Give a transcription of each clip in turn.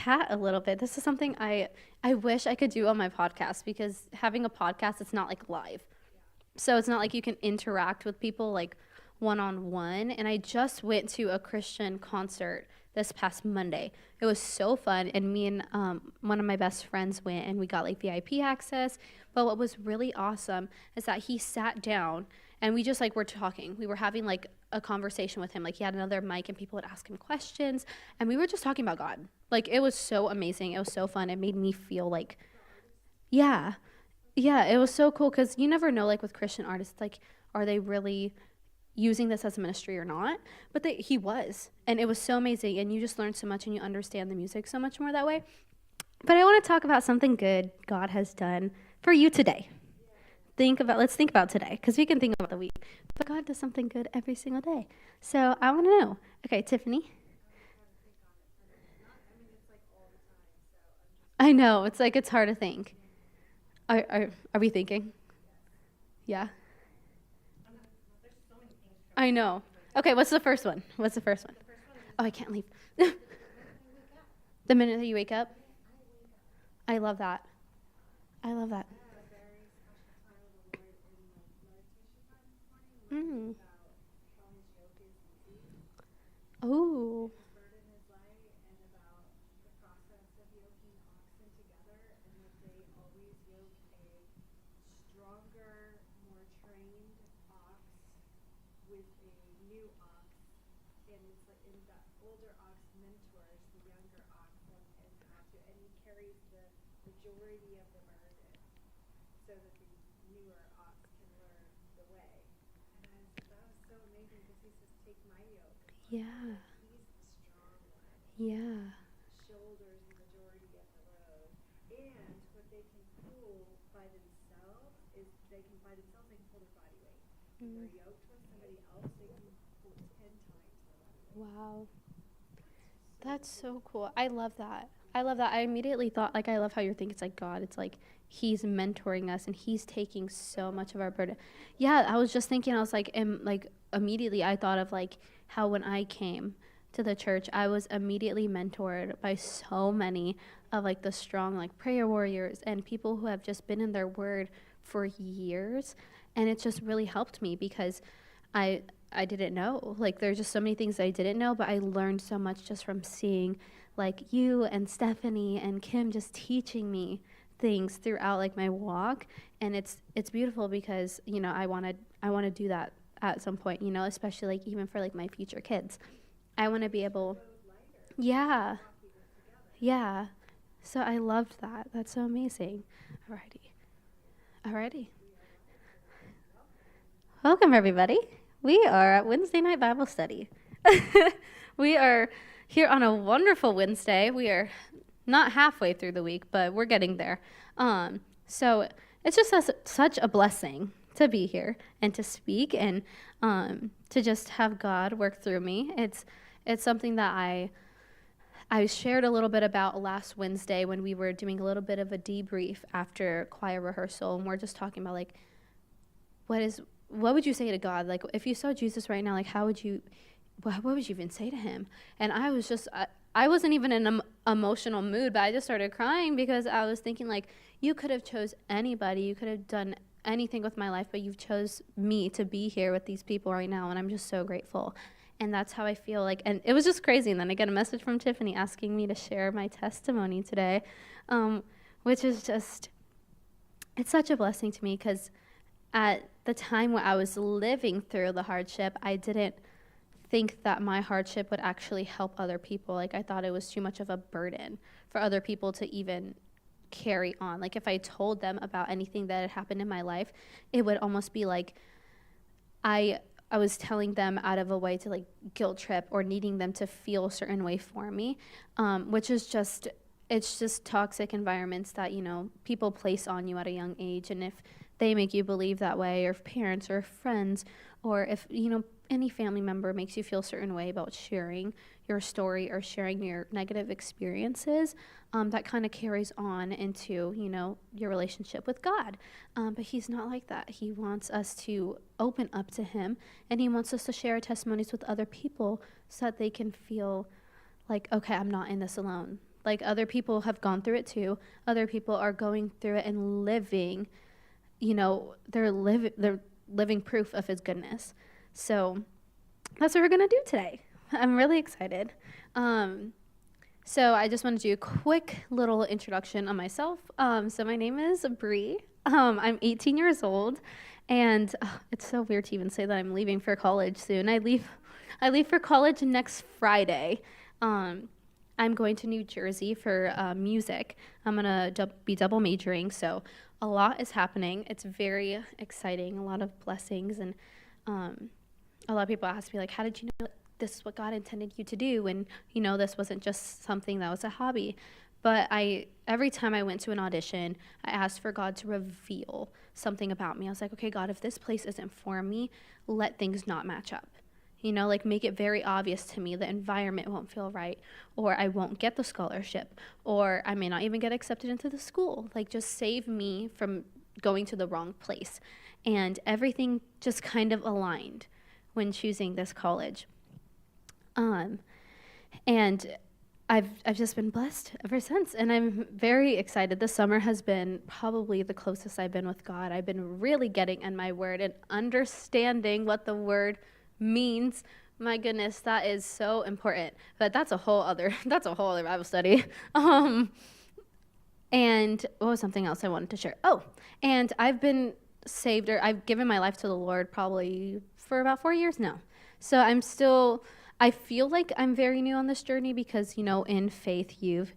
chat a little bit. This is something I wish I could do on my podcast, because having a podcast, it's not like live. So it's not like you can interact with people like one on one. And I just went to a Christian concert this past Monday. It was so fun. And me and one of my best friends went, and we got like VIP access. But what was really awesome is that he sat down and we just like were talking. We were having like a conversation with him. Like he had another mic and people would ask him questions. And we were just talking about God. Like it was so amazing. It was so fun. It made me feel like, yeah, yeah, it was so cool, because you never know, like with Christian artists, like, are they really using this as a ministry or not? But he was, and it was so amazing, and you just learn so much, and you understand the music so much more that way. But I want to talk about something good God has done for you today. Let's think about today, because we can think about the week, but God does something good every single day. So I want to know. Okay, Tiffany. I know it's like it's hard to think. Are we thinking? Yeah. I know. Okay, what's the first one? What's the first one? Oh, I can't leave. The minute that you wake up? I love that. I love that. Mm. Oh. Yeah. Yeah. Mm. Wow. That's so cool. I love that. I love that. I immediately thought, like, I love how you're thinking it's like God. It's like he's mentoring us and he's taking so much of our burden. Yeah, I was just thinking, I was like, like immediately I thought of like how when I came to the church, I was immediately mentored by so many of like the strong like prayer warriors and people who have just been in their word for years. And it just really helped me, because I I didn't know. Like there's just so many things I didn't know, but I learned so much just from seeing like you and Stephanie and Kim just teaching me things throughout like my walk. And it's beautiful, because I want to do that at some point, especially like even for like my future kids. I want to be able. Yeah. Yeah. So I loved that. That's so amazing. Alrighty. Alrighty. Welcome, everybody. We are at Wednesday night Bible study. We are here on a wonderful Wednesday. We are not halfway through the week, but we're getting there. So it's just such a blessing to be here and to speak, and to just have God work through me. It's something that I shared a little bit about last Wednesday when we were doing a little bit of a debrief after choir rehearsal, and we're just talking about like what would you say to God? Like if you saw Jesus right now, like what would you even say to him? And I wasn't even in an emotional mood, but I just started crying, because I was thinking like, you could have chose anybody, you could have done anything with my life, but you've chose me to be here with these people right now, and I'm just so grateful. And that's how I feel like, and it was just crazy. And then I get a message from Tiffany asking me to share my testimony today, which is just, it's such a blessing to me, because at the time when I was living through the hardship, I didn't think that my hardship would actually help other people. Like I thought it was too much of a burden for other people to even carry on. Like if I told them about anything that had happened in my life, it would almost be like I was telling them out of a way to like guilt trip or needing them to feel a certain way for me, which is just, it's just toxic environments that, people place on you at a young age. And if they make you believe that way, or if parents or friends, or if, any family member makes you feel a certain way about sharing your story or sharing your negative experiences, that kind of carries on into, your relationship with God. But he's not like that. He wants us to open up to him, and he wants us to share our testimonies with other people so that they can feel like, okay, I'm not in this alone. Like, other people have gone through it too. Other people are going through it and living, they're living proof of his goodness. So that's what we're going to do today. I'm really excited. So I just want to do a quick little introduction on myself. So my name is Bree. I'm 18 years old, and it's so weird to even say that I'm leaving for college soon. I leave for college next Friday. I'm going to New Jersey for music. I'm going to be double majoring, so a lot is happening. It's very exciting, a lot of blessings, and a lot of people ask me, like, how did you know this is what God intended you to do? And, this wasn't just something that was a hobby. But every time I went to an audition, I asked for God to reveal something about me. I was like, okay, God, if this place isn't for me, let things not match up. Make it very obvious to me the environment won't feel right, or I won't get the scholarship, or I may not even get accepted into the school. Just save me from going to the wrong place. And everything just kind of aligned when choosing this college. And I've just been blessed ever since, and I'm very excited. This summer has been probably the closest I've been with God. I've been really getting in my word and understanding what the word means. My goodness, that is so important. But that's a whole other Bible study. And what was something else I wanted to share? Oh, and I've been saved, or I've given my life to the Lord probably for about 4 years now. So I feel like I'm very new on this journey because, in faith, you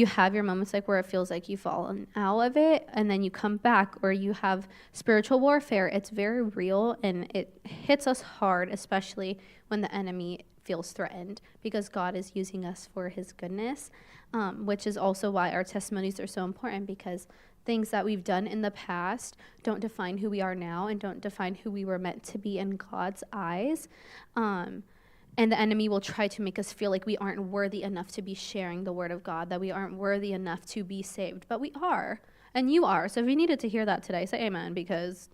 have your moments where it feels like you've fallen out of it, and then you come back, or you have spiritual warfare. It's very real, and it hits us hard, especially when the enemy feels threatened, because God is using us for his goodness, which is also why our testimonies are so important, because things that we've done in the past don't define who we are now and don't define who we were meant to be in God's eyes. And the enemy will try to make us feel like we aren't worthy enough to be sharing the word of God, that we aren't worthy enough to be saved. But we are, and you are. So if you needed to hear that today, say amen, because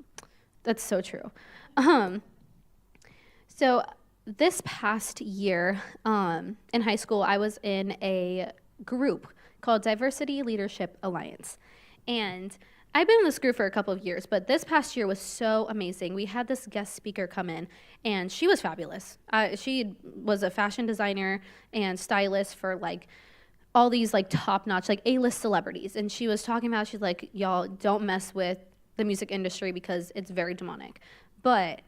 that's so true. So this past year in high school, I was in a group called Diversity Leadership Alliance. And I've been in this group for a couple of years, but this past year was so amazing. We had this guest speaker come in, and she was fabulous. She was a fashion designer and stylist for all these top-notch A-list celebrities. And she was talking about, she's like, y'all don't mess with the music industry because it's very demonic. But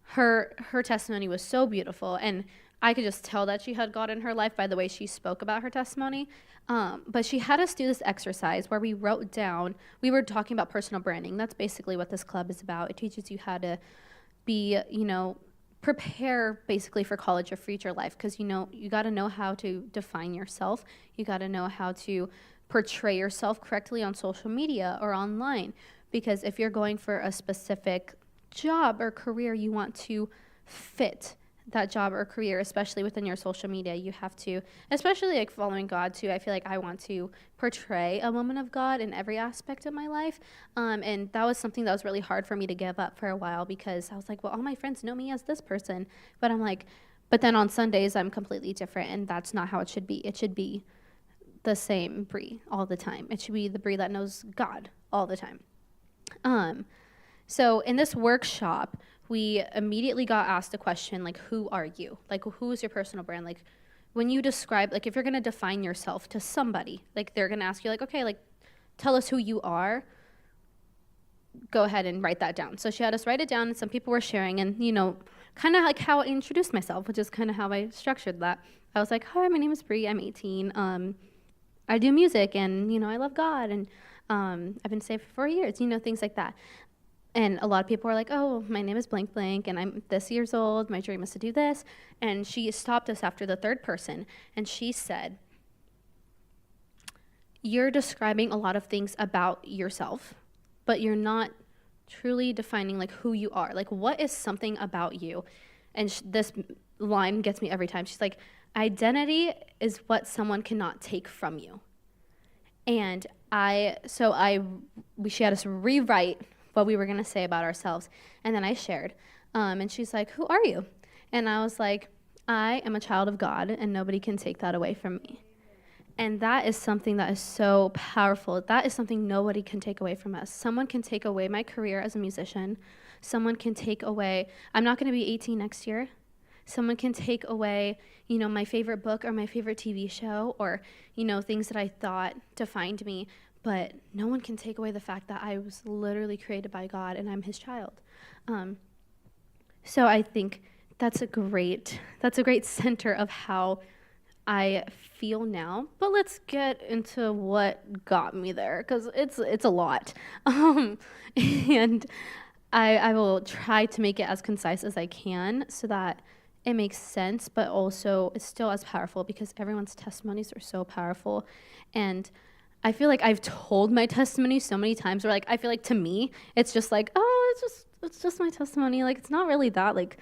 her testimony was so beautiful, and I could just tell that she had God in her life by the way she spoke about her testimony. But she had us do this exercise where we wrote down, we were talking about personal branding. That's basically what this club is about. It teaches you how to be, prepare basically for college or future life, because, you got to know how to define yourself. You got to know how to portray yourself correctly on social media or online, because if you're going for a specific job or career, you want to fit that job or career, especially within your social media. You have to, especially following God too. I feel like I want to portray a woman of God in every aspect of my life. And that was something that was really hard for me to give up for a while, because I was like, well, all my friends know me as this person. But I'm like, but then on Sundays, I'm completely different. And that's not how it should be. It should be the same Bree all the time. It should be the Bree that knows God all the time. So in this workshop, we immediately got asked a question, who are you? Who is your personal brand? When you describe, if you're going to define yourself to somebody, they're going to ask you, okay, tell us who you are. Go ahead and write that down. So she had us write it down, and some people were sharing, and, kind of how I introduced myself, which is kind of how I structured that. I was like, hi, my name is Bree. I'm 18. I do music, and, I love God, and I've been saved for 4 years, things like that. And a lot of people were like, oh, my name is blank blank, and I'm this years old. My dream is to do this. And she stopped us after the third person, and she said, you're describing a lot of things about yourself, but you're not truly defining who you are. What is something about you? And this line gets me every time. She's like, identity is what someone cannot take from you. And she had us rewrite what we were going to say about ourselves. And then I shared. And she's like, who are you? And I was like, I am a child of God, and nobody can take that away from me. And that is something that is so powerful. That is something nobody can take away from us. Someone can take away my career as a musician. Someone can take away, I'm not going to be 18 next year. Someone can take away, my favorite book or my favorite TV show or, things that I thought defined me. But no one can take away the fact that I was literally created by God and I'm his child. So I think that's a great center of how I feel now. But let's get into what got me there, because it's a lot. And I will try to make it as concise as I can so that it makes sense, but also it's still as powerful, because everyone's testimonies are so powerful. And I feel like I've told my testimony so many times where, like, I feel like to me, it's just like, oh, it's just my testimony. Like, it's not really that, like,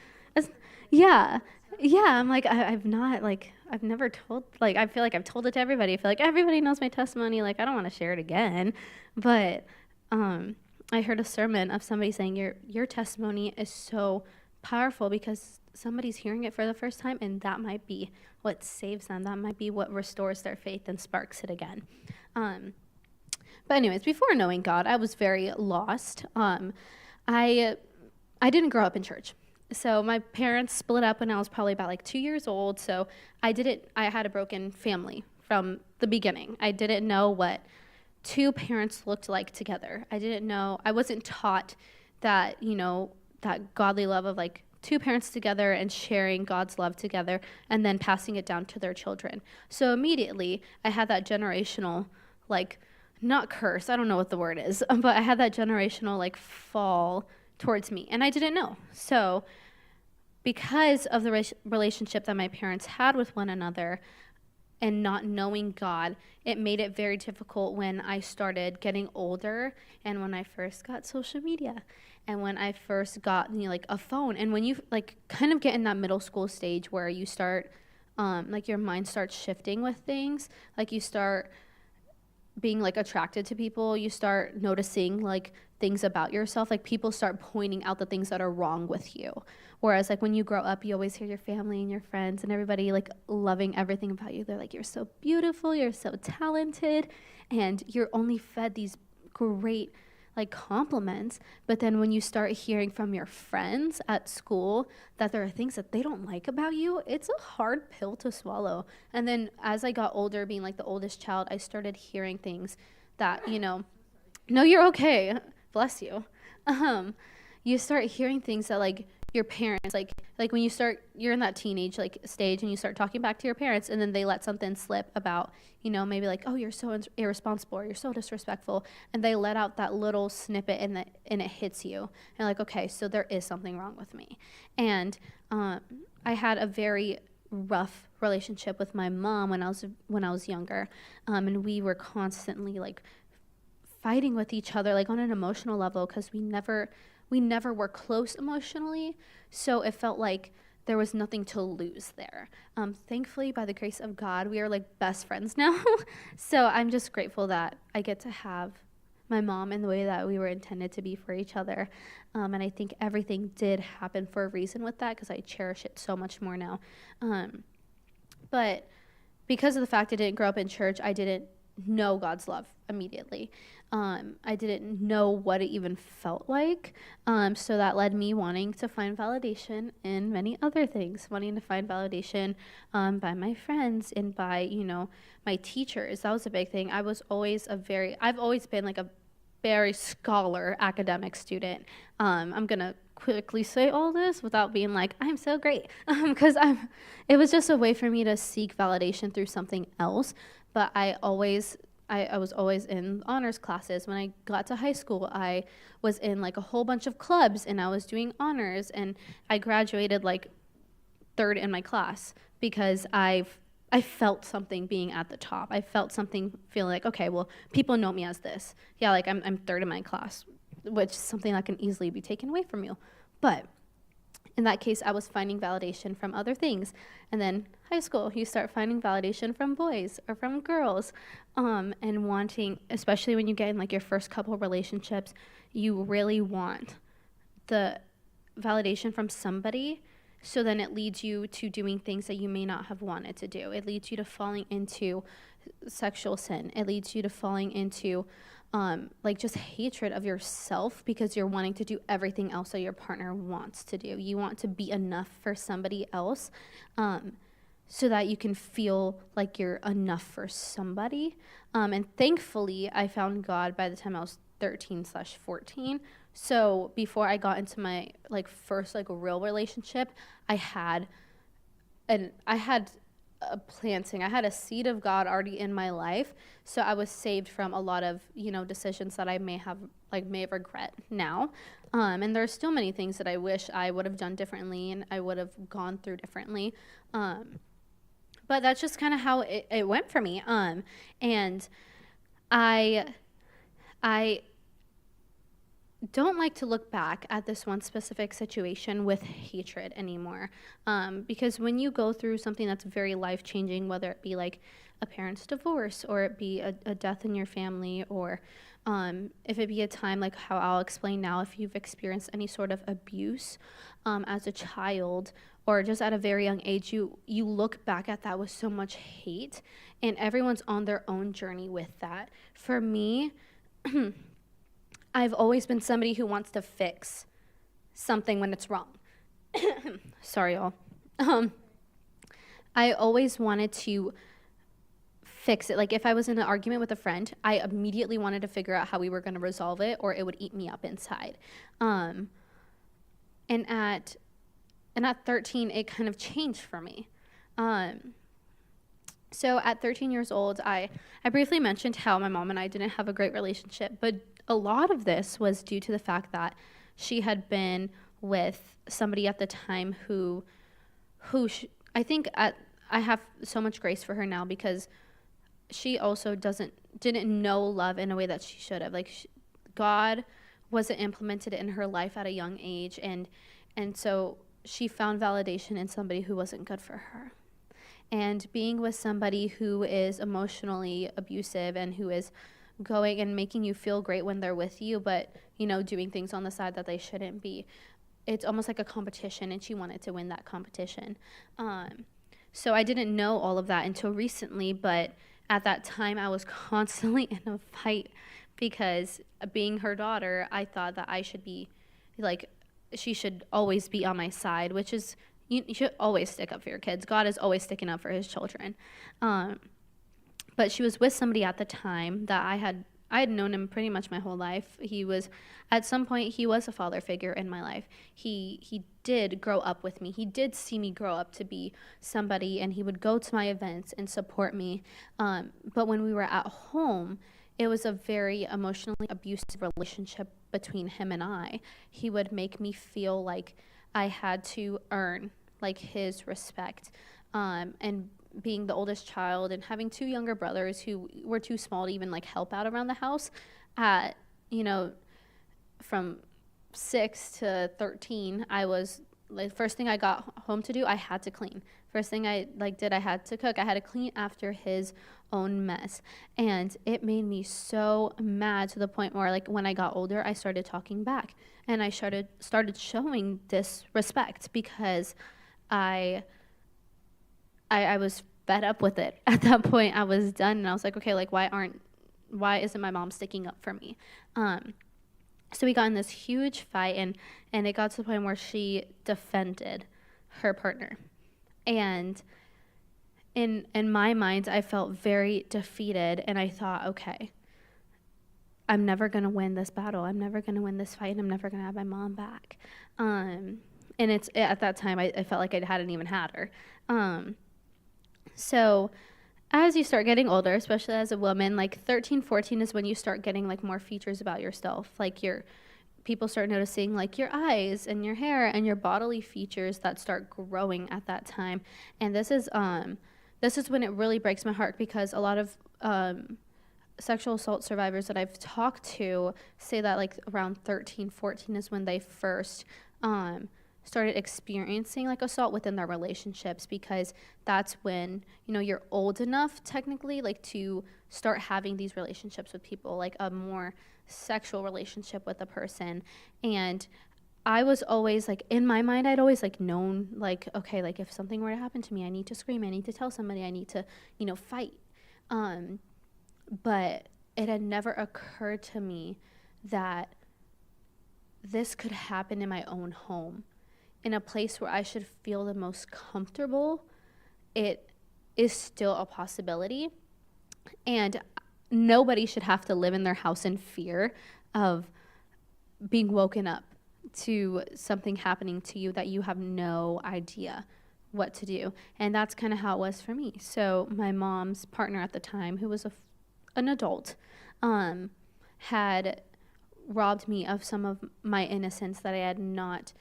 yeah. I'm like, I've never told, like, I feel like I've told it to everybody. I feel like everybody knows my testimony. Like, I don't want to share it again. But I heard a sermon of somebody saying your testimony is so powerful because somebody's hearing it for the first time, and that might be what saves them. That might be what restores their faith and sparks it again. But anyways, before knowing God, I was very lost. I didn't grow up in church. So my parents split up when I was probably about like 2 years old. So I had a broken family from the beginning. I didn't know what two parents looked like together. I wasn't taught that, that godly love of like two parents together and sharing God's love together and then passing it down to their children. So immediately I had that generational, like, not curse, I don't know what the word is, but I had that generational like fall towards me, and I didn't know. So because of the relationship that my parents had with one another and not knowing God, it made it very difficult when I started getting older and when I first got social media and when I first got like a phone, and when you like kind of get in that middle school stage where you start like your mind starts shifting with things, like you start being like attracted to people, you start noticing like things about yourself, like people start pointing out the things that are wrong with you. Whereas like when you grow up, you always hear your family and your friends and everybody like loving everything about you. They're like, you're so beautiful, you're so talented, and you're only fed these great like compliments. But then when you start hearing from your friends at school that there are things that they don't like about you, it's a hard pill to swallow. And then as I got older, being like the oldest child, I started hearing things that, no, you're okay, bless you. You start hearing things that like your parents, like when you're in that teenage like stage and you start talking back to your parents, and then they let something slip about, maybe like, oh, you're so irresponsible, or you're so disrespectful, and they let out that little snippet and it hits you, and like, okay, so there is something wrong with me. And I had a very rough relationship with my mom when I was younger, and we were constantly like fighting with each other, like on an emotional level, because we never were close emotionally, so it felt like there was nothing to lose there. Thankfully, by the grace of God, we are like best friends now. So I'm just grateful that I get to have my mom in the way that we were intended to be for each other. And I think everything did happen for a reason with that, because I cherish it so much more now. But because of the fact I didn't grow up in church, I didn't know God's love immediately. I didn't know what it even felt like. So that led me wanting to find validation in many other things, wanting to find validation by my friends and by, my teachers. That was a big thing. I've always been like a very scholar academic student. I'm going to quickly say all this without being like, I'm so great, because it was just a way for me to seek validation through something else. But I was always in honors classes. When I got to high school, I was in like a whole bunch of clubs, and I was doing honors, and I graduated like third in my class because I felt something being at the top. I felt something feeling like, okay, well, people know me as this. Yeah, like I'm third in my class, which is something that can easily be taken away from you. But in that case, I was finding validation from other things. And then high school, you start finding validation from boys or from girls, and wanting, especially when you get in like your first couple of relationships, you really want the validation from somebody. So then it leads you to doing things that you may not have wanted to do. It leads you to falling into sexual sin. It leads you to falling into like just hatred of yourself because you're wanting to do everything else that your partner wants to do. You want to be enough for somebody else, so that you can feel like you're enough for somebody. And thankfully, I found God by the time I was 13/14. So before I got into my like first like real relationship, I had a planting. I had a seed of God already in my life, so I was saved from a lot of decisions that I may have regret now. And there's still many things that I wish I would have done differently and I would have gone through differently. But that's just kind of how it went for me. And I don't like to look back at this one specific situation with hatred anymore. Because when you go through something that's very life-changing, whether it be like a parent's divorce or it be a death in your family, or if it be a time like how I'll explain now, if you've experienced any sort of abuse as a child or just at a very young age, you look back at that with so much hate, and everyone's on their own journey with that. For me, I've always been somebody who wants to fix something when it's wrong. Sorry, y'all. I always wanted to fix it. Like if I was in an argument with a friend, I immediately wanted to figure out how we were going to resolve it, or it would eat me up inside. And at 13, it kind of changed for me. So at 13 years old, I briefly mentioned how my mom and I didn't have a great relationship, but a lot of this was due to the fact that she had been with somebody at the time who I think I have so much grace for her now, because she also didn't know love in a way that she should have. Like God wasn't implemented in her life at a young age, and so she found validation in somebody who wasn't good for her. And being with somebody who is emotionally abusive and who is going and making you feel great when they're with you, but doing things on the side that they shouldn't be, it's almost like a competition, and she wanted to win that competition. So I didn't know all of that until recently, but at that time I was constantly in a fight, because being her daughter, I thought that I should be like, she should always be on my side, which is, you should always stick up for your kids. God is always sticking up for his children. But she was with somebody at the time that I had known him pretty much my whole life. At some point, he was a father figure in my life. He did grow up with me. He did see me grow up to be somebody, and he would go to my events and support me. But when we were at home, it was a very emotionally abusive relationship between him and I. He would make me feel like I had to earn like his respect, and being the oldest child and having two younger brothers who were too small to even like help out around the house at from 6 to 13, I was like, first thing I got home to do, I had to clean. First thing I did, I had to cook. I had to clean after his own mess. And it made me so mad, to the point where like when I got older, I started talking back, and I started showing disrespect, because I was fed up with it. At that point, I was done, and I was like, okay, like why isn't my mom sticking up for me? So we got in this huge fight, and it got to the point where she defended her partner. And in my mind, I felt very defeated, and I thought, okay, I'm never going to win this battle. I'm never going to win this fight, and I'm never going to have my mom back. And at that time, I felt like I hadn't even had her. So as you start getting older, especially as a woman, like 13, 14 is when you start getting like more features about yourself. Like people start noticing like your eyes and your hair and your bodily features that start growing at that time. And this is when it really breaks my heart, because a lot of sexual assault survivors that I've talked to say that like around 13, 14 is when they first started experiencing like assault within their relationships, because that's when you're old enough technically like to start having these relationships with people, like a more sexual relationship with a person. And I was always like, in my mind, I'd always like known like, okay, like if something were to happen to me, I need to scream, I need to tell somebody, I need to fight. Um, but it had never occurred to me that this could happen in my own home, in a place where I should feel the most comfortable. It is still a possibility. And nobody should have to live in their house in fear of being woken up to something happening to you that you have no idea what to do. And that's kind of how it was for me. So my mom's partner at the time, who was an adult, had robbed me of some of my innocence that I had not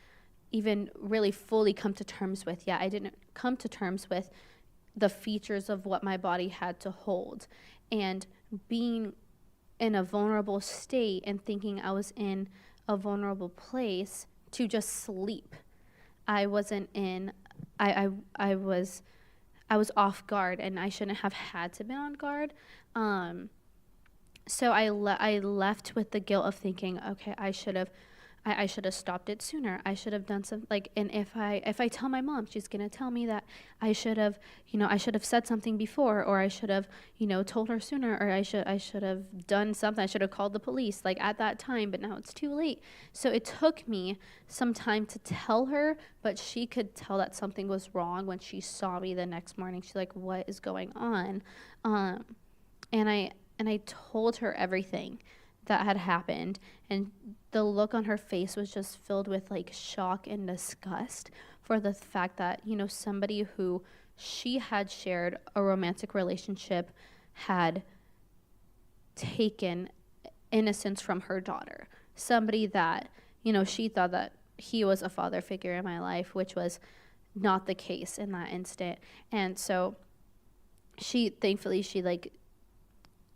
even really fully come to terms with yet. I didn't come to terms with the features of what my body had to hold. And being in a vulnerable state and thinking I was in a vulnerable place to just sleep. I wasn't in I was off guard, and I shouldn't have had to be on guard. So I left with the guilt of thinking, okay, I should have stopped it sooner. I should have done some, like, and if I tell my mom, she's gonna tell me that I should have, I should have said something before, or I should have, told her sooner, or I should have done something. I should have called the police, like, at that time, but now it's too late. So it took me some time to tell her, but she could tell that something was wrong when she saw me the next morning. She's like, "What is going on?" And I told her everything that had happened, and the look on her face was just filled with like shock and disgust for the fact that, somebody who she had shared a romantic relationship had taken innocence from her daughter. Somebody that, she thought that he was a father figure in my life, which was not the case in that instant. And so thankfully she like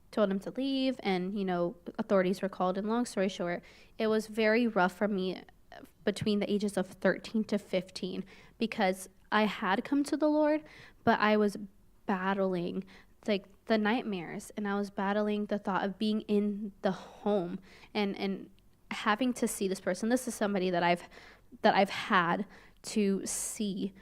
told him to leave, and authorities were called. And long story short, it was very rough for me between the ages of 13 to 15, because I had come to the Lord, but I was battling like the nightmares, and I was battling the thought of being in the home and having to see this person. This is somebody that I've had to see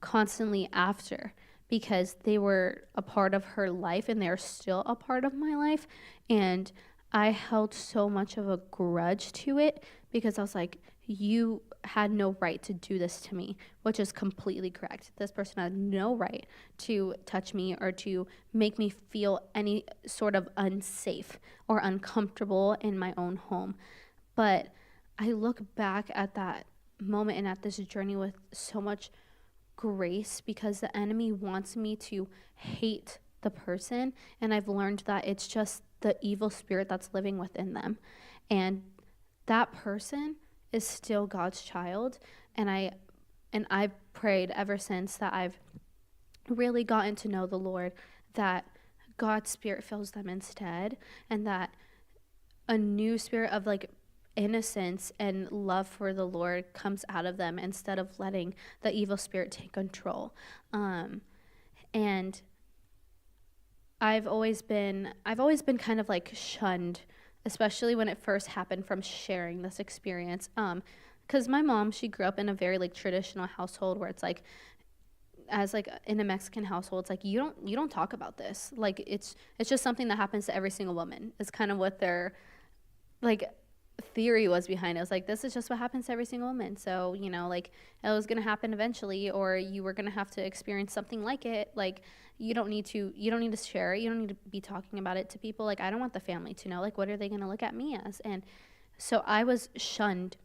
constantly after, because they were a part of her life and they're still a part of my life. And I held so much of a grudge to it, because I was like, you had no right to do this to me, which is completely correct. This person had no right to touch me or to make me feel any sort of unsafe or uncomfortable in my own home. But I look back at that moment and at this journey with so much grace, because the enemy wants me to hate the person, and I've learned that it's just the evil spirit that's living within them, and that person is still God's child. And I've prayed ever since that I've really gotten to know the Lord, that God's spirit fills them instead, and that a new spirit of like innocence and love for the Lord comes out of them, instead of letting the evil spirit take control. And I've always been kind of like shunned, especially when it first happened, from sharing this experience. Because my mom, she grew up in a very like traditional household, where it's like, as like in a Mexican household, it's like you don't talk about this. Like it's just something that happens to every single woman. It's kind of what their like theory was behind it. It was like, this is just what happens to every single woman. So, like, it was going to happen eventually, or you were going to have to experience something like it. Like, you don't need to share it. You don't need to be talking about it to people. Like, I don't want the family to know. Like, what are they going to look at me as? And so I was shunned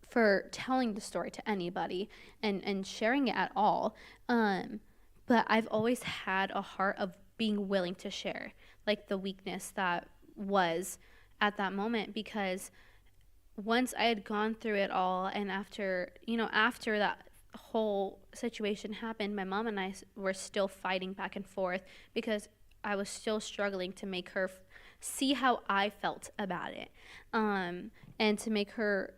for telling the story to anybody and sharing it at all. But I've always had a heart of being willing to share, like, the weakness that was at that moment, because once I had gone through it all, and after that whole situation happened, my mom and I were still fighting back and forth, because I was still struggling to make her see how I felt about it, and to make her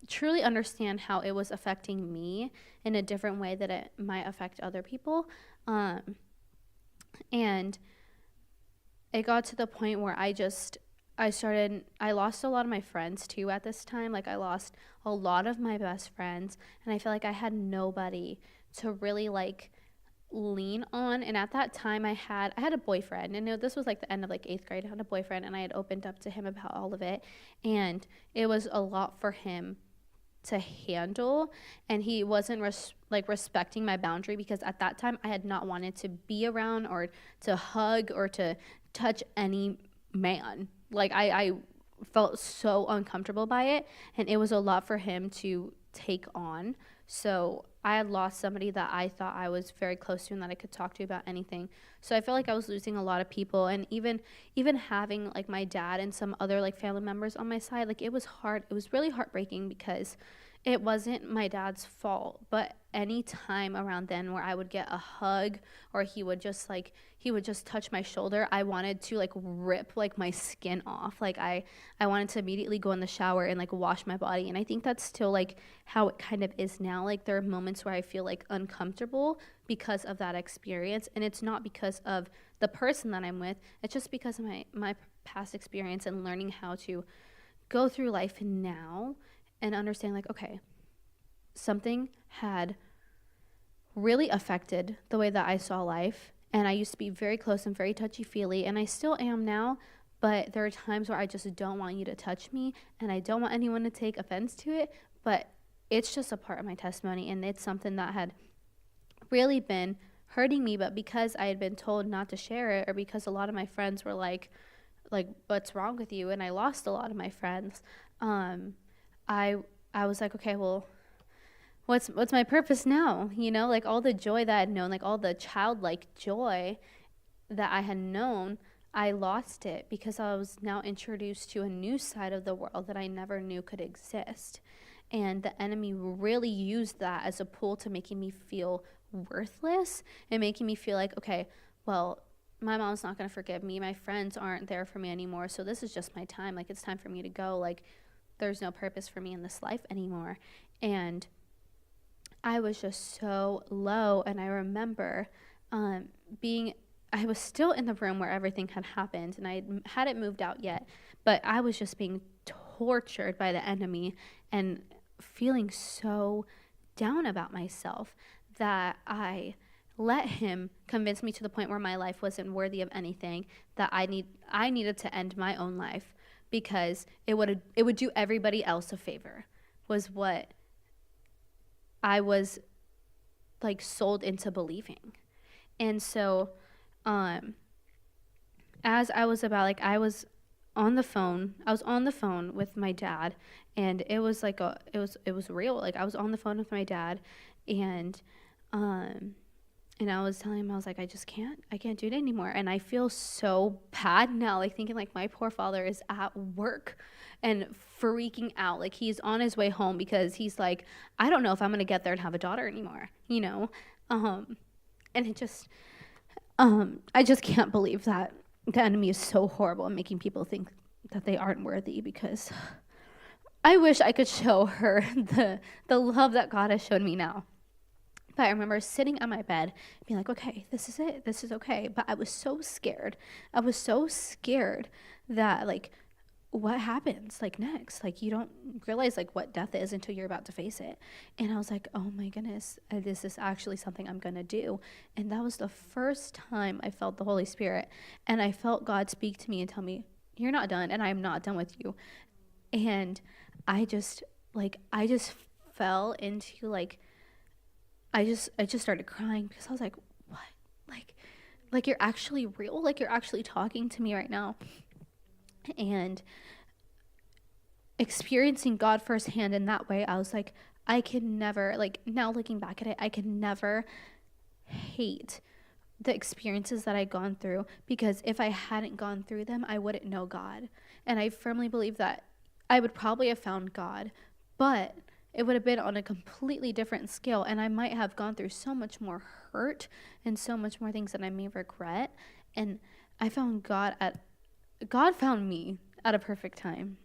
truly understand how it was affecting me in a different way that it might affect other people. And it got to the point where I lost a lot of my friends too at this time. Like, I lost a lot of my best friends, and I feel like I had nobody to really like lean on. And at that time I had a boyfriend, and this was like the end of like 8th grade. I had a boyfriend, and I had opened up to him about all of it, and it was a lot for him to handle, and he wasn't respecting my boundary, because at that time I had not wanted to be around or to hug or to touch any man. Like I felt so uncomfortable by it, and it was a lot for him to take on. So I had lost somebody that I thought I was very close to and that I could talk to about anything. So I felt like I was losing a lot of people, and even having like my dad and some other like family members on my side, like it was hard. It was really heartbreaking, because it wasn't my dad's fault, but any time around then where I would get a hug, or he would just touch my shoulder, I wanted to like rip like my skin off. Like I wanted to immediately go in the shower and like wash my body. And I think that's still like how it kind of is now. Like there are moments where I feel like uncomfortable because of that experience, and it's not because of the person that I'm with. It's just because of my past experience and learning how to go through life now and understand, like, okay, something had really affected the way that I saw life. And I used to be very close and very touchy-feely, and I still am now, but there are times where I just don't want you to touch me, and I don't want anyone to take offense to it, but it's just a part of my testimony, and it's something that had really been hurting me. But because I had been told not to share it, or because a lot of my friends were like, what's wrong with you? And I lost a lot of my friends. I was like, okay, well, what's my purpose now? Like all the joy that I'd known, like all the childlike joy that I had known, I lost it because I was now introduced to a new side of the world that I never knew could exist. And the enemy really used that as a pull to making me feel worthless and making me feel like, okay, well, my mom's not going to forgive me. My friends aren't there for me anymore. So this is just my time. Like, it's time for me to go. Like, there's no purpose for me in this life anymore. And I was just so low. And I remember I was still in the room where everything had happened, and I hadn't moved out yet, but I was just being tortured by the enemy and feeling so down about myself that I let him convince me to the point where my life wasn't worthy of anything, that I needed to end my own life, because it would do everybody else a favor, was what I was like sold into believing. And so as I was I was on the phone with my dad, and it was like it was real. Like I was on the phone with my dad, and I was telling him, I was like, I can't do it anymore. And I feel so bad now, like thinking like my poor father is at work and freaking out. Like he's on his way home because he's like, I don't know if I'm going to get there and have a daughter anymore, and it just, I just can't believe that the enemy is so horrible and making people think that they aren't worthy, because I wish I could show her the love that God has shown me now. But I remember sitting on my bed being like, okay, this is it. This is okay. But I was so scared. I was so scared that, like, what happens, like, next? Like, you don't realize, like, what death is until you're about to face it. And I was like, oh, my goodness, this is actually something I'm going to do. And that was the first time I felt the Holy Spirit. And I felt God speak to me and tell me, you're not done, and I'm not done with you. And I just fell into, like, I just started crying, because I was like, what? Like you're actually real? Like you're actually talking to me right now? And experiencing God firsthand in that way, I was like, I can never, like now looking back at it, I can never hate the experiences that I'd gone through, because if I hadn't gone through them, I wouldn't know God. And I firmly believe that I would probably have found God, but it would have been on a completely different scale, and I might have gone through so much more hurt and so much more things that I may regret. And I found God found me at a perfect time.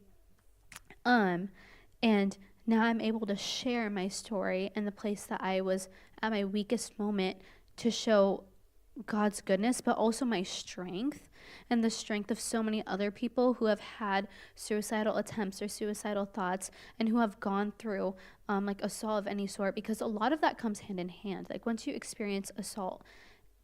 And now I'm able to share my story in the place that I was at my weakest moment, to show God's goodness, but also my strength and the strength of so many other people who have had suicidal attempts or suicidal thoughts and who have gone through like assault of any sort, because a lot of that comes hand in hand. Like once you experience assault,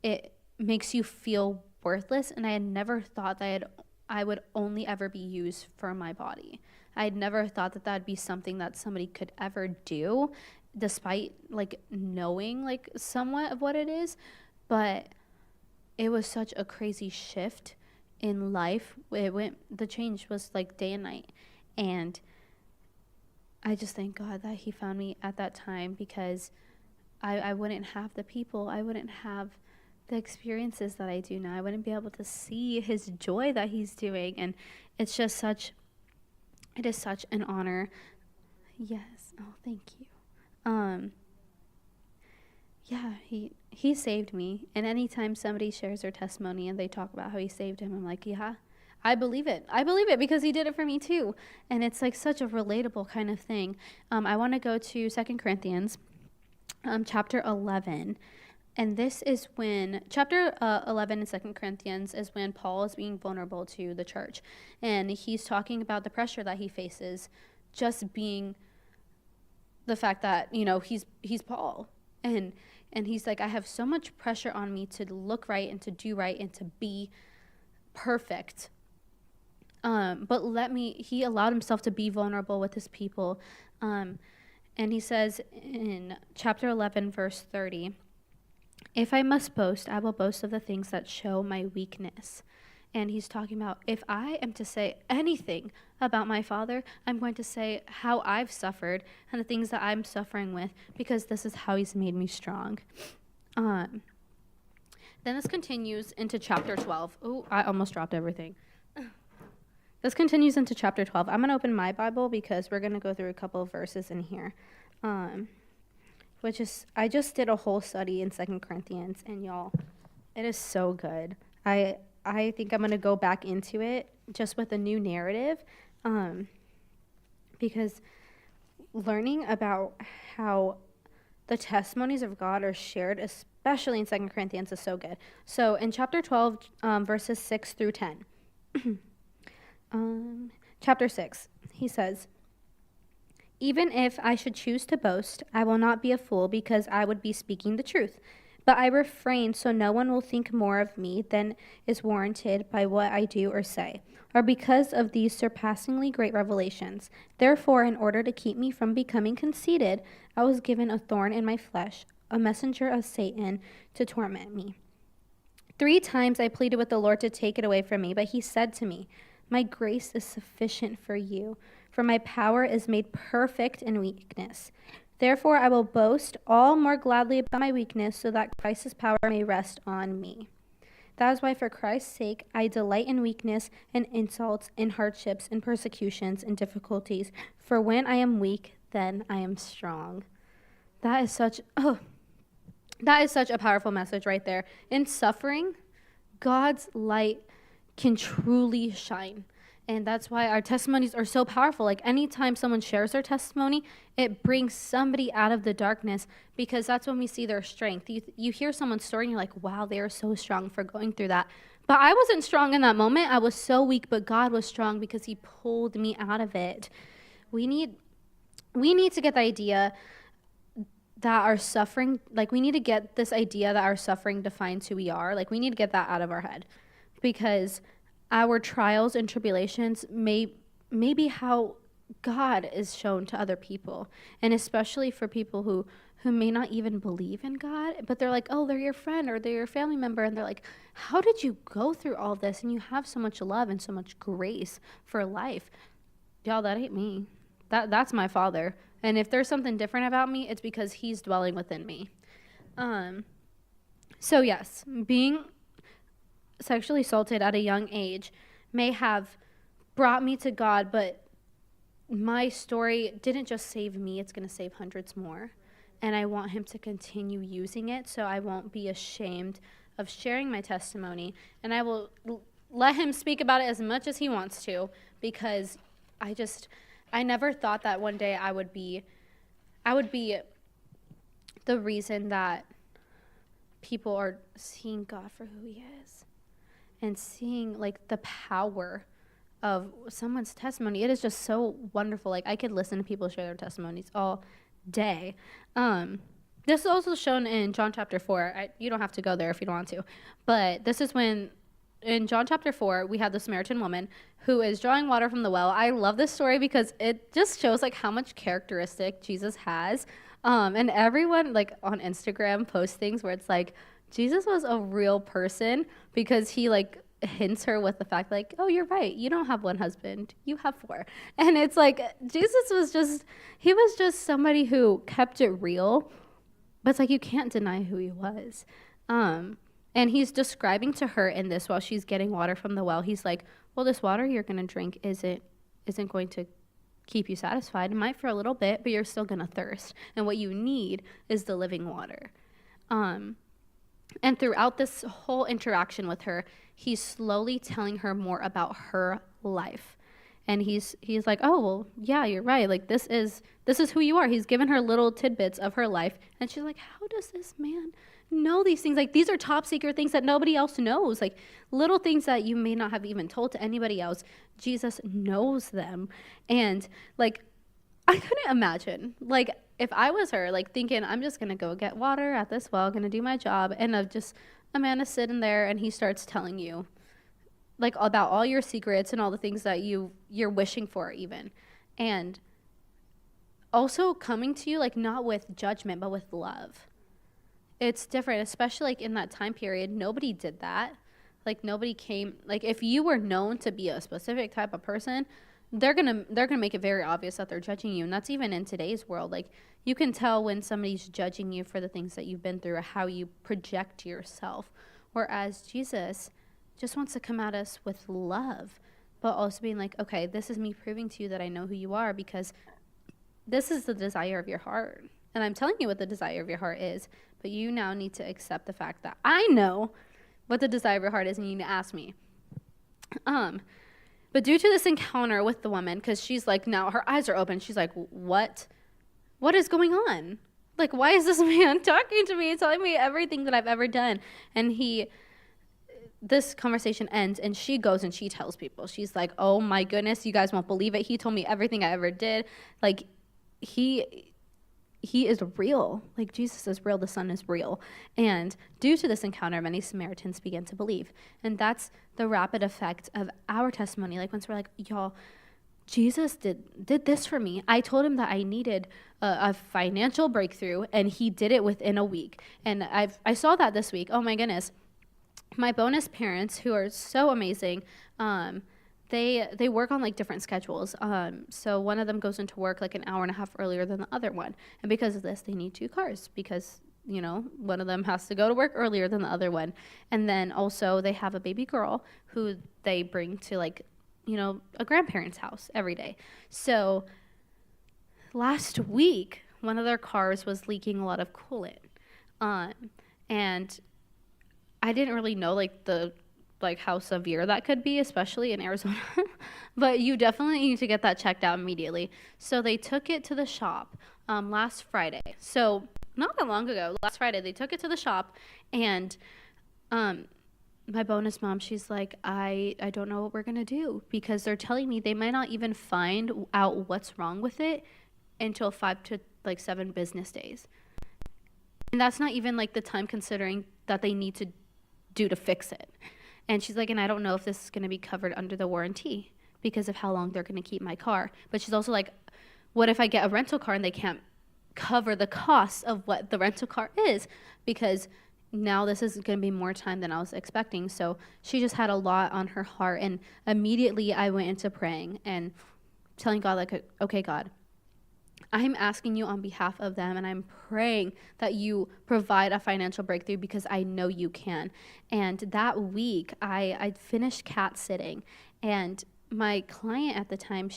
it makes you feel worthless. And I had never thought that I would only ever be used for my body. I had never thought that that'd be something that somebody could ever do, despite like knowing like somewhat of what it is. But it was such a crazy shift in life. The change was like day and night. And I just thank God that he found me at that time, because I wouldn't have the people, I wouldn't have the experiences that I do now. I wouldn't be able to see his joy that he's doing. And it is such an honor. Yes. Oh, thank you. Yeah, he saved me. And anytime somebody shares their testimony and they talk about how he saved him, I'm like, yeah, I believe it. I believe it because he did it for me too. And it's like such a relatable kind of thing. I want to go to 2 Corinthians chapter 11. And this is when, chapter 11 in 2 Corinthians is when Paul is being vulnerable to the church. And he's talking about the pressure that he faces, just being the fact that, he's Paul. And he's like, I have so much pressure on me to look right and to do right and to be perfect. But he allowed himself to be vulnerable with his people. And he says in chapter 11, verse 30, if I must boast, I will boast of the things that show my weakness. And he's talking about, if I am to say anything about my Father, I'm going to say how I've suffered and the things that I'm suffering with, because this is how he's made me strong. Then this continues into chapter 12. Oh, I almost dropped everything. This continues into chapter 12. I'm going to open my Bible because we're going to go through a couple of verses in here. I just did a whole study in 2 Corinthians, and y'all, it is so good. I think I'm going to go back into it just with a new narrative, because learning about how the testimonies of God are shared, especially in 2 Corinthians, is so good. So in chapter 12, verses 6 through 10, chapter 6, he says, even if I should choose to boast, I will not be a fool, because I would be speaking the truth. But I refrain so no one will think more of me than is warranted by what I do or say, or because of these surpassingly great revelations. Therefore, in order to keep me from becoming conceited, I was given a thorn in my flesh, a messenger of Satan to torment me. 3 times I pleaded with the Lord to take it away from me, but he said to me, my grace is sufficient for you, for my power is made perfect in weakness. Therefore, I will boast all more gladly about my weakness, so that Christ's power may rest on me. That is why, for Christ's sake, I delight in weakness and insults, in hardships, in persecutions, and difficulties. For when I am weak, then I am strong. That is such a powerful message right there. In suffering, God's light can truly shine. And that's why our testimonies are so powerful. Like anytime someone shares their testimony, it brings somebody out of the darkness, because that's when we see their strength. You hear someone's story and you're like, wow, they are so strong for going through that. But I wasn't strong in that moment. I was so weak, but God was strong because he pulled me out of it. We need to get the idea that our suffering, like we need to get this idea that our suffering defines who we are. Like we need to get that out of our head, because our trials and tribulations may be how God is shown to other people, and especially for people who may not even believe in God, but they're like, oh, they're your friend or they're your family member, and they're like, how did you go through all this? And you have so much love and so much grace for life. Y'all, that ain't me. That's my Father. And if there's something different about me, it's because he's dwelling within me. So yes, being sexually assaulted at a young age may have brought me to God, but my story didn't just save me, it's going to save hundreds more. And I want him to continue using it, so I won't be ashamed of sharing my testimony. And I will let him speak about it as much as he wants to, because I never thought that one day I would be the reason that people are seeing God for who he is and seeing like the power of someone's testimony. It is just so wonderful. Like I could listen to people share their testimonies all day. This is also shown in John chapter 4. You don't have to go there if you don't want to. But this is when, in John chapter 4, we have the Samaritan woman who is drawing water from the well. I love this story because it just shows like how much characteristic Jesus has. And everyone like on Instagram posts things where it's like, Jesus was a real person because he like hints her with the fact like, oh, you're right. You don't have one husband. You have four. And it's like, Jesus was just somebody who kept it real. But it's like you can't deny who he was. And he's describing to her in this while she's getting water from the well. He's like, well, this water you're going to drink isn't going to keep you satisfied. It might for a little bit, but you're still going to thirst. And what you need is the living water. And throughout this whole interaction with her, he's slowly telling her more about her life. And he's like, oh, well, yeah, you're right. Like, this is who you are. He's given her little tidbits of her life. And she's like, how does this man know these things? Like, these are top secret things that nobody else knows. Like, little things that you may not have even told to anybody else. Jesus knows them. And, like, I couldn't imagine. Like, if I was her, like, thinking, I'm just going to go get water at this well, going to do my job. And a man is sitting there, and he starts telling you, like, about all your secrets and all the things that you're wishing for even. And also coming to you, like, not with judgment, but with love. It's different, especially, like, in that time period. Nobody did that. Like, nobody came. Like, if you were known to be a specific type of person, they're gonna make it very obvious that they're judging you. And that's even in today's world. Like, you can tell when somebody's judging you for the things that you've been through or how you project yourself. Whereas Jesus just wants to come at us with love, but also being like, okay, this is me proving to you that I know who you are because this is the desire of your heart. And I'm telling you what the desire of your heart is, but you now need to accept the fact that I know what the desire of your heart is and you need to ask me. But due to this encounter with the woman, because she's like, now her eyes are open, she's like, what is going on? Like, why is this man talking to me, telling me everything that I've ever done? And this conversation ends, and she goes and she tells people. She's like, oh my goodness, you guys won't believe it. He told me everything I ever did. Like, he is real. Like, Jesus is real. The Son is real. And due to this encounter, many Samaritans began to believe. And that's the rapid effect of our testimony. Like, once we're like, y'all, Jesus did this for me. I told him that I needed a financial breakthrough, and he did it within a week. And I saw that this week. Oh my goodness. My bonus parents, who are so amazing, they work on like different schedules. So one of them goes into work like an hour and a half earlier than the other one. And because of this, they need 2 cars because, you know, one of them has to go to work earlier than the other one. And then also they have a baby girl who they bring to like, you know, a grandparent's house every day. So last week, one of their cars was leaking a lot of coolant. And I didn't really know like how severe that could be, especially in Arizona. But you definitely need to get that checked out immediately. So they took it to the shop last Friday. So not that long ago, last Friday, they took it to the shop, and my bonus mom, she's like, I don't know what we're going to do because they're telling me they might not even find out what's wrong with it until 5 to 7 business days. And that's not even like the time considering that they need to do to fix it. And she's like, and I don't know if this is going to be covered under the warranty because of how long they're going to keep my car. But she's also like, what if I get a rental car and they can't cover the cost of what the rental car is? Because now this is going to be more time than I was expecting. So she just had a lot on her heart. And immediately I went into praying and telling God, like, okay, God, I'm asking you on behalf of them, and I'm praying that you provide a financial breakthrough because I know you can. And that week, I finished cat sitting, and my client at the time,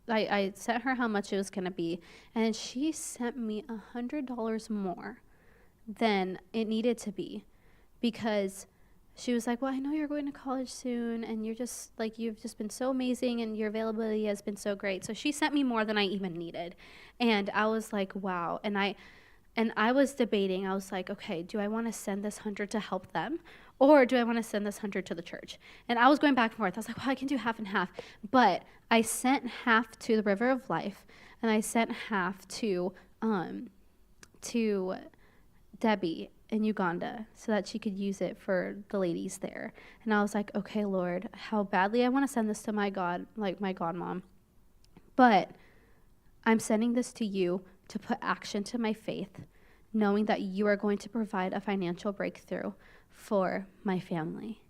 I sent her how much it was going to be, and she sent me $100 more than it needed to be because she was like, well, I know you're going to college soon, and you've just been so amazing, and your availability has been so great. So she sent me more than I even needed. And I was like, wow. And And I was debating. I was like, okay, do I want to send this 100 to help them? Or do I want to send this 100 to the church? And I was going back and forth. I was like, well, I can do half and half. But I sent half to the River of Life, and I sent half to Debbie in Uganda so that she could use it for the ladies there. And I was like, okay, Lord, how badly I want to send this to my God, like my godmom. But I'm sending this to you to put action to my faith, knowing that you are going to provide a financial breakthrough for my family.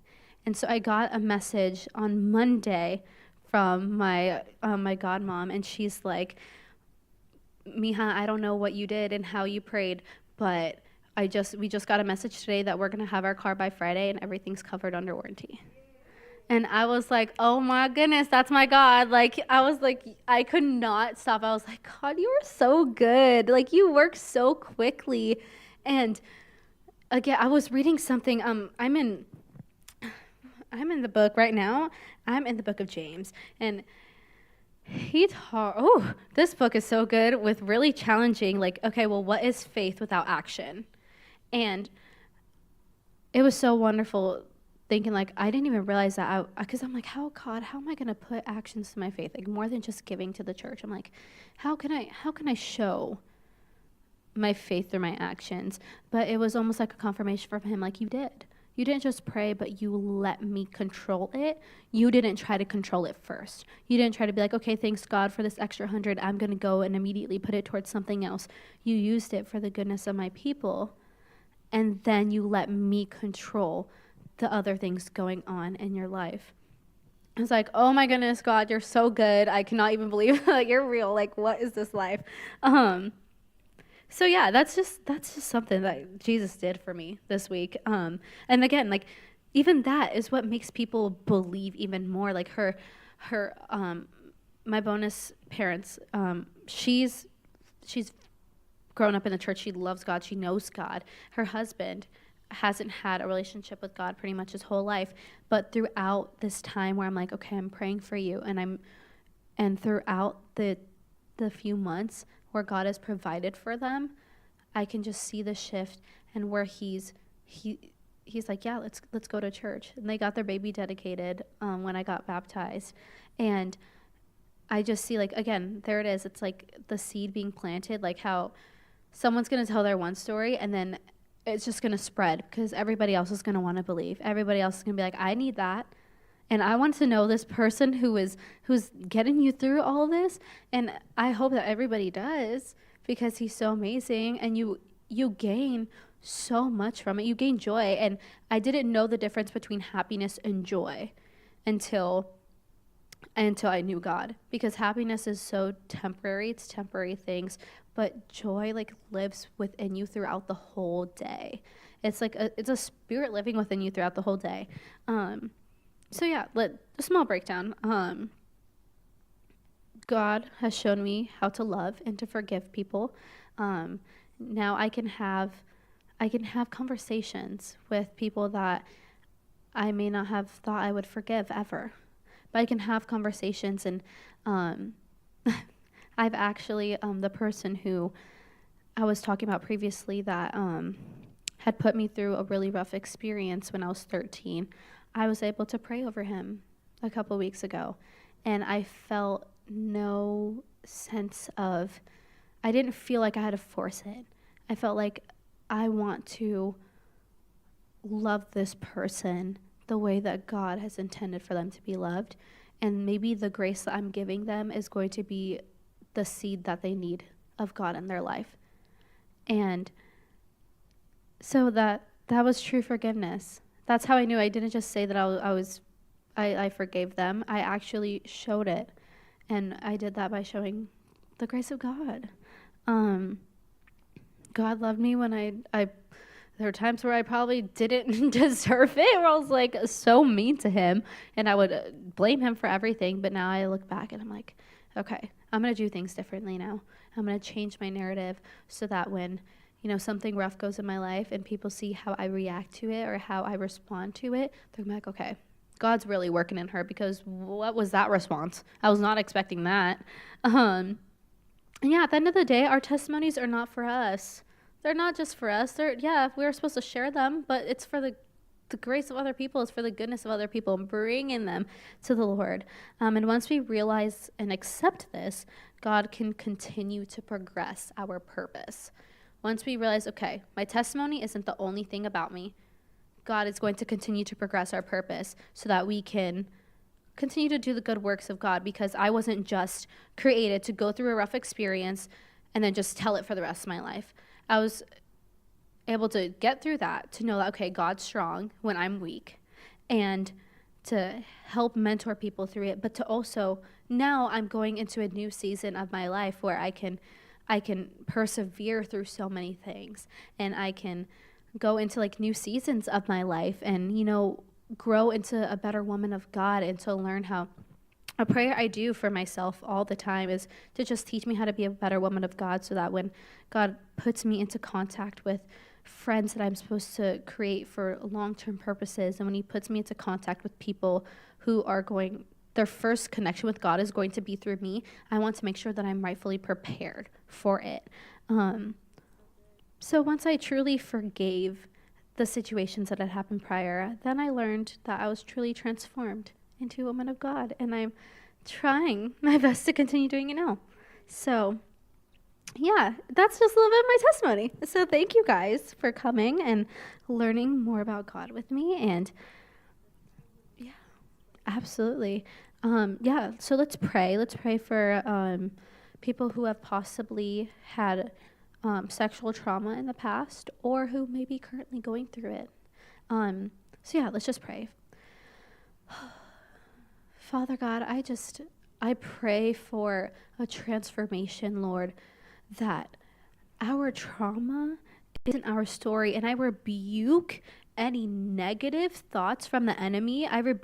And so I got a message on Monday from my godmom, and she's like, Mija, I don't know what you did and how you prayed, but we just got a message today that we're going to have our car by Friday and everything's covered under warranty. And I was like, oh my goodness, that's my God. Like, I was like, I could not stop. I was like, God, you are so good. Like, you work so quickly. And again, I was reading something. I'm in the book right now. I'm in the book of James. And this book is so good with really challenging, like, okay, well, what is faith without action? And it was so wonderful thinking, like, I didn't even realize that, because I'm like, how am I going to put actions to my faith? Like, more than just giving to the church. I'm like, how can I show my faith through my actions? But it was almost like a confirmation from him, like, you did. You didn't just pray, but you let me control it. You didn't try to control it first. You didn't try to be like, okay, thanks God for this extra 100. I'm going to go and immediately put it towards something else. You used it for the goodness of my people. And then you let me control the other things going on in your life. I was like, oh my goodness, God, you're so good. I cannot even believe that you're real. Like, what is this life? So yeah, that's just something that Jesus did for me this week. And again, like, even that is what makes people believe even more. Like my bonus parents, she's grown up in the church. She loves God. She knows God. Her husband hasn't had a relationship with God pretty much his whole life. But throughout this time where I'm like, okay, I'm praying for you, and throughout the few months where God has provided for them, I can just see the shift, and where he's like, yeah, let's go to church. And they got their baby dedicated when I got baptized. And I just see, like, again, there it is. It's like the seed being planted, like how someone's going to tell their one story, and then it's just going to spread because everybody else is going to want to believe. Everybody else is going to be like, I need that. And I want to know this person who's getting you through all this. And I hope that everybody does, because he's so amazing. And you gain so much from it. You gain joy. And I didn't know the difference between happiness and joy until I knew God, because happiness is so temporary. It's temporary things, but joy, like, lives within you throughout the whole day. It's like it's a spirit living within you throughout the whole day. So yeah, a small breakdown. God has shown me how to love and to forgive people. Now I can have conversations with people that I may not have thought I would forgive ever. But I can have conversations, and I've actually, the person who I was talking about previously that had put me through a really rough experience when I was 13, I was able to pray over him a couple weeks ago. And I felt no sense of, I didn't feel like I had to force it. I felt like I want to love this person the way that God has intended for them to be loved. And maybe the grace that I'm giving them is going to be the seed that they need of God in their life. And so that was true forgiveness. That's how I knew. I didn't just say that I forgave them. I actually showed it. And I did that by showing the grace of God. God loved me when there were times where I probably didn't deserve it, where I was like so mean to him, and I would blame him for everything. But now I look back and I'm like, okay, I'm going to do things differently now. I'm going to change my narrative so that when, something rough goes in my life and people see how I react to it or how I respond to it, they're like, okay, God's really working in her, because what was that response? I was not expecting that. And yeah, at the end of the day, our testimonies are not for us. They're not just for us. Yeah, we're supposed to share them, but it's for the grace of other people. It's for the goodness of other people and bringing them to the Lord. And once we realize and accept this, God can continue to progress our purpose. Once we realize, okay, my testimony isn't the only thing about me, God is going to continue to progress our purpose so that we can continue to do the good works of God, because I wasn't just created to go through a rough experience and then just tell it for the rest of my life. I was able to get through that, to know that, okay, God's strong when I'm weak, and to help mentor people through it, but to also, now I'm going into a new season of my life where I can persevere through so many things, and I can go into like new seasons of my life and, grow into a better woman of God, and to learn how a prayer I do for myself all the time is to just teach me how to be a better woman of God, so that when God puts me into contact with friends that I'm supposed to create for long-term purposes, and when he puts me into contact with people who are their first connection with God is going to be through me, I want to make sure that I'm rightfully prepared for it. So once I truly forgave the situations that had happened prior, then I learned that I was truly transformed into a woman of God, and I'm trying my best to continue doing it now. So yeah, that's just a little bit of my testimony. So thank you guys for coming and learning more about God with me. And yeah, absolutely. Yeah, so let's pray. Let's pray for people who have possibly had sexual trauma in the past, or who may be currently going through it. So yeah, let's just pray. Father God, I pray for a transformation, Lord, that our trauma isn't our story, and I rebuke any negative thoughts from the enemy. I rebuke